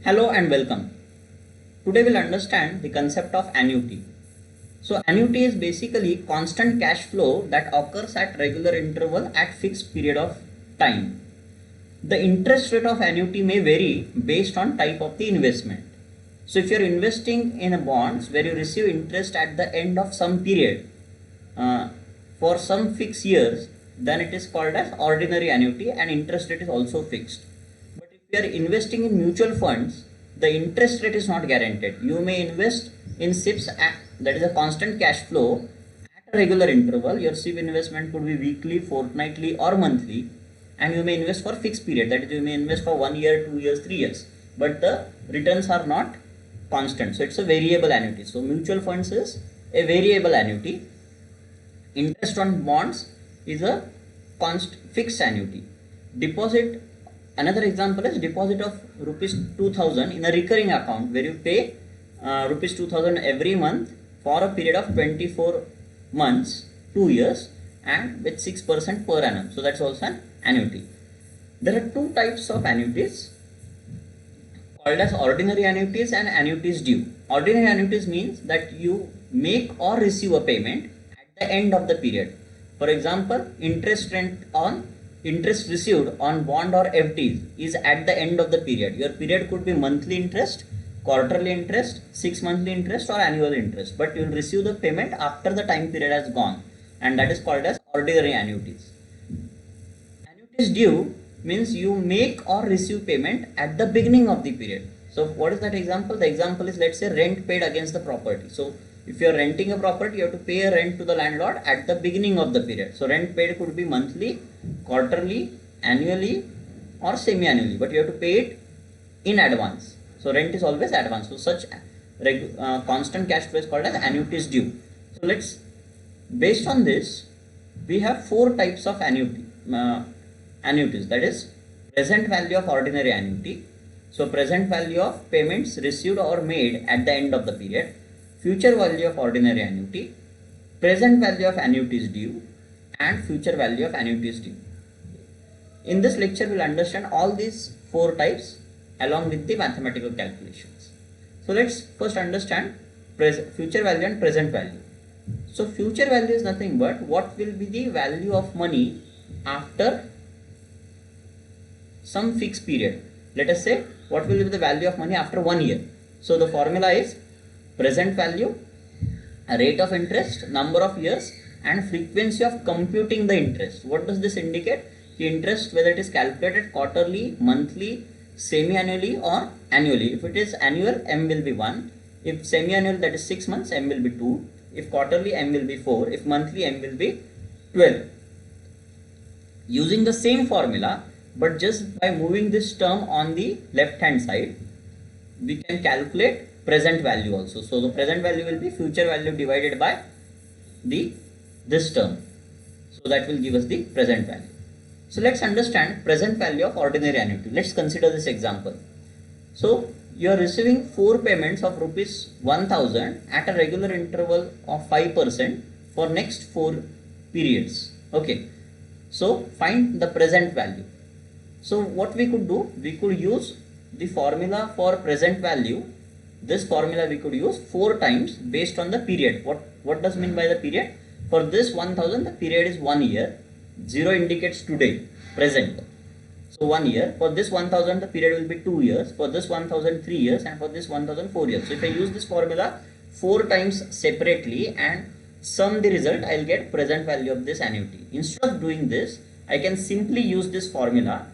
Hello and welcome. Today we'll understand the concept of annuity. So annuity is basically constant cash flow that occurs at regular interval at fixed period of time. The interest rate of annuity may vary based on type of the investment. So if you're investing in a bonds where you receive interest at the end of some period for some fixed years, then it is called as ordinary annuity and interest rate is also fixed. But if you are investing in mutual funds, the interest rate is not guaranteed. You may invest in SIPs, that is a constant cash flow at a regular interval. Your SIP investment could be weekly, fortnightly or monthly, and you may invest for fixed period, that is you may invest for 1 year, 2 years, 3 years, but the returns are not constant. So it's a variable annuity. So mutual funds is a variable annuity. Interest on bonds is a fixed annuity. Deposit, another example is deposit of rupees 2000 in a recurring account where you pay rupees 2000 every month for a period of 24 months, 2 years, and with 6% per annum. So that's also an annuity. There are two types of annuities called as ordinary annuities and annuities due. Ordinary annuities means that you make or receive a payment at the end of the period. For example, interest received on bond or FDs is at the end of the period. Your period could be monthly interest, quarterly interest, 6 monthly interest or annual interest, but you will receive the payment after the time period has gone, and that is called as ordinary annuities. Annuities due means you make or receive payment at the beginning of the period. So what is that example? The example is, let's say, rent paid against the property. So if you are renting a property, you have to pay a rent to the landlord at the beginning of the period. So rent paid could be monthly, quarterly, annually or semi-annually, but you have to pay it in advance. So rent is always advance. So such constant cash flow is called as annuities due. So based on this, we have four types of annuities. That is present value of ordinary annuity. So present value of payments received or made at the end of the period. Future value of ordinary annuity, present value of annuities due, and future value of annuities due. In this lecture, we will understand all these four types along with the mathematical calculations. So let's first understand future value and present value. So future value is nothing but what will be the value of money after some fixed period. Let us say what will be the value of money after 1 year. So the formula is present value, rate of interest, number of years, and frequency of computing the interest. What does this indicate? The interest, whether it is calculated quarterly, monthly, semi-annually or annually. If it is annual, M will be 1. If semi-annual, that is 6 months, M will be 2. If quarterly, M will be 4. If monthly, M will be 12. Using the same formula, but just by moving this term on the left hand side, we can calculate present value also. So the present value will be future value divided by this term. So that will give us the present value. So let's understand present value of ordinary annuity. Let's consider this example. So you are receiving 4 payments of rupees 1000 at a regular interval of 5% for next 4 periods. Okay. So find the present value. So what we could do, we could use the formula for present value. This formula we could use 4 times based on the period. What does mean by the period? For this 1000, the period is 1 year. 0 indicates today, present. So 1 year. For this 1000, the period will be 2 years. For this 1000, 3 years. And for this 1000, 4 years. So if I use this formula 4 times separately and sum the result, I will get present value of this annuity. Instead of doing this, I can simply use this formula,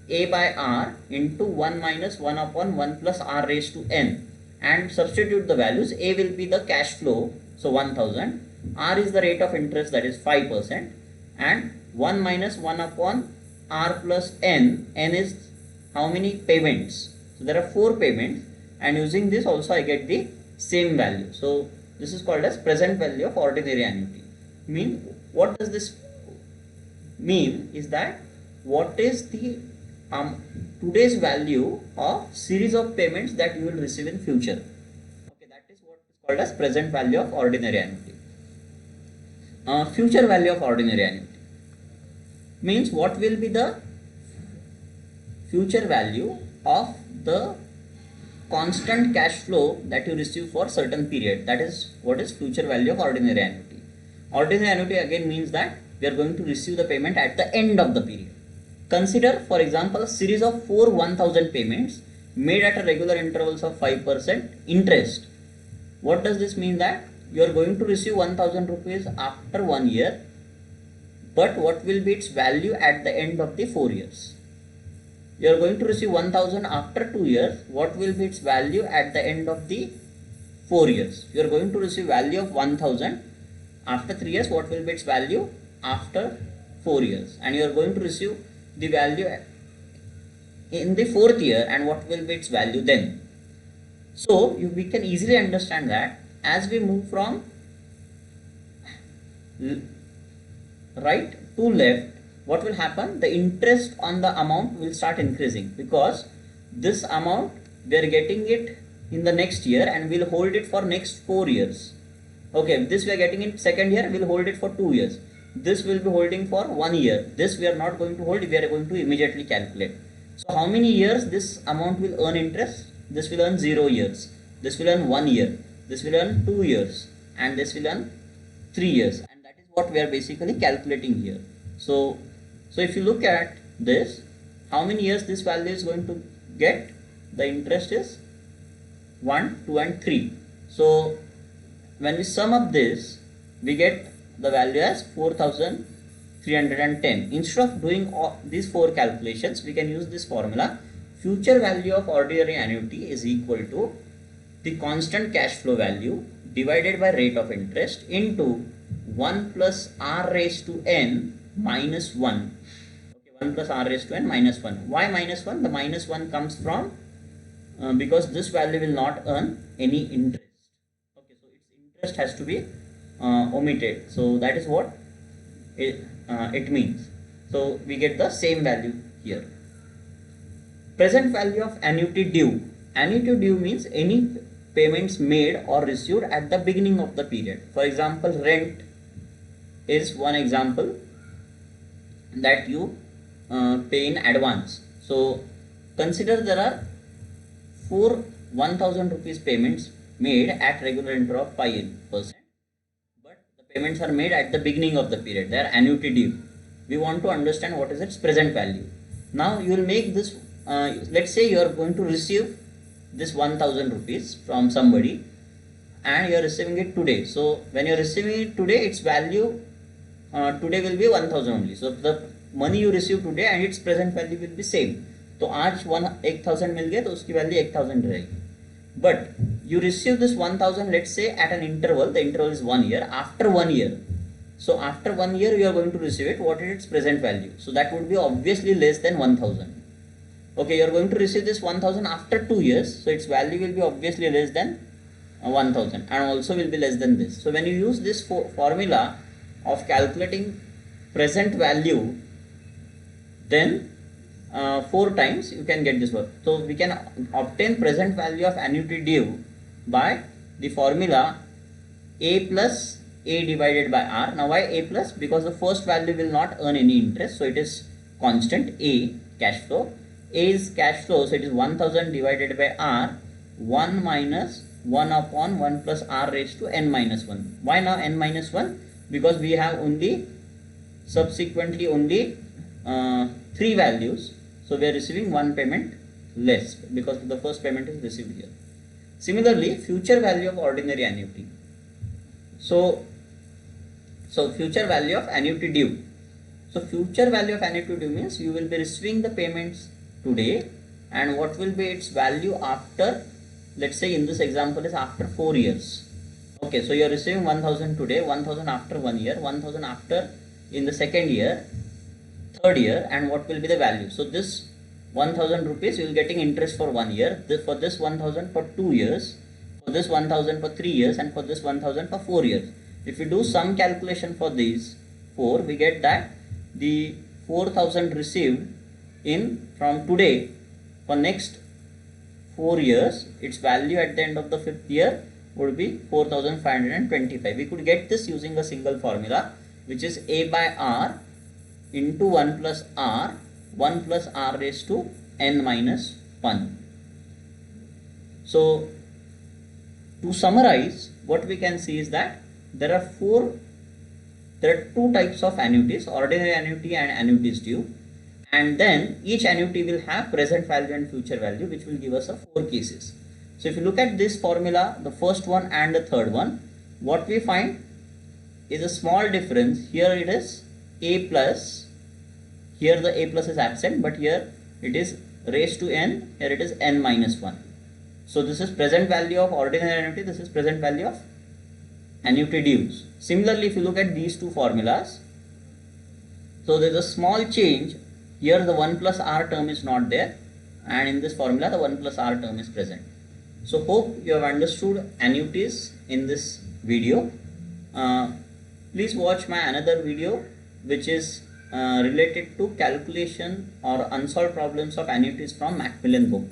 A by R into 1 minus 1 upon 1 plus R raised to N, and substitute the values. A will be the cash flow, so 1000. R is the rate of interest, that is 5%, and 1 minus 1 upon R plus N. N is how many payments? So there are 4 payments, and using this also I get the same value. So this is called as present value of ordinary annuity. What does this mean is that what is the today's value of series of payments that you will receive in future. Okay, that is what is called as present value of ordinary annuity. Future value of ordinary annuity means what will be the future value of the constant cash flow that you receive for certain period. That is what is future value of ordinary annuity. Ordinary annuity again means that we are going to receive the payment at the end of the period. Consider, for example, a series of 4 1000 payments made at a regular intervals of 5% interest. What does this mean? That you are going to receive 1000 rupees after 1 year, but what will be its value at the end of the 4 years? You are going to receive 1000 after 2 years. What will be its value at the end of the 4 years? You are going to receive value of 1000 after 3 years. What will be its value after 4 years? And you are going to receive the value in the 4th year, and what will be its value then? So we can easily understand that as we move from right to left, what will happen? The interest on the amount will start increasing, because this amount we are getting it in the next year and we'll hold it for next 4 years. Okay, this we are getting in second year, we'll hold it for 2 years. This will be holding for 1 year. This we are not going to hold, we are going to immediately calculate. So how many years this amount will earn interest? This will earn 0 years. This will earn 1 year. This will earn 2 years. And this will earn 3 years. And that is what we are basically calculating here. So if you look at this, how many years this value is going to get? The interest is 1, 2 and 3. So when we sum up this, we get the value as 4310. Instead of doing all these 4 calculations, we can use this formula. Future value of ordinary annuity is equal to the constant cash flow value divided by rate of interest into 1 plus r raised to n minus 1. Okay, 1 plus r raised to n minus 1. Why minus 1? The minus 1 comes from because this value will not earn any interest. Okay, so its interest has to be omitted. So that is what it means. So we get the same value here. Present value of annuity due. Annuity due means any payments made or received at the beginning of the period. For example, rent is one example that you pay in advance. So consider there are 4 1000 rupees payments made at regular interval of 5%. Payments are made at the beginning of the period. They are annuity due. We want to understand what is its present value. Now you will make this, let's say you are going to receive this 1000 rupees from somebody and you are receiving it today. So when you are receiving it today, its value today will be 1000 only. So the money you receive today and its present value will be same. तो आज 1000 मिल गया तो उसकी value 1000 रहेगी. But you receive this 1000, let's say at an interval, the interval is 1 year. After 1 year, so after 1 year you are going to receive it. What is its present value? So that would be obviously less than 1000. Okay, you are going to receive this 1000 after 2 years, so its value will be obviously less than 1000 and also will be less than this. So when you use this formula of calculating present value, then 4 times you can get this work. So we can obtain present value of annuity due by the formula A plus A divided by R. Now why A plus? Because the first value will not earn any interest, so it is constant. A, cash flow. A is cash flow, so it is 1000 divided by R, 1 minus 1 upon 1 plus R raised to n minus 1. Why now n minus 1? Because we have only subsequently only 3 values. So we are receiving 1 payment less because the first payment is received here. Similarly, future value of ordinary annuity. So future value of annuity due. So future value of annuity due means you will be receiving the payments today, and what will be its value after, let's say in this example is after 4 years. Okay, so you are receiving 1000 today, 1000 after 1 year, 1000 after in the second year, third year, and what will be the value? So this 1000 rupees you will getting interest for 1 year, for this 1000 for 2 years, for this 1000 for 3 years, and for this 1000 for 4 years. If we do some calculation for these 4, we get that the 4000 received in from today for next 4 years, its value at the end of the 5th year would be 4525. We could get this using a single formula, which is A by R into 1 plus R raised to n minus 1. So to summarize, what we can see is that there are two types of annuities: ordinary annuity and annuities due. And then each annuity will have present value and future value, which will give us a 4 cases. So if you look at this formula, the first one and the third one, what we find is a small difference. Here it is a plus, here the a plus is absent, but here it is raised to n, here it is n minus 1. So this is present value of ordinary annuity, this is present value of annuity dues. Similarly, if you look at these two formulas, so there is a small change. Here the 1 plus r term is not there, and in this formula the 1 plus r term is present. So hope you have understood annuities in this video. Please watch my another video which is related to calculation or unsolved problems of annuities from Macmillan book.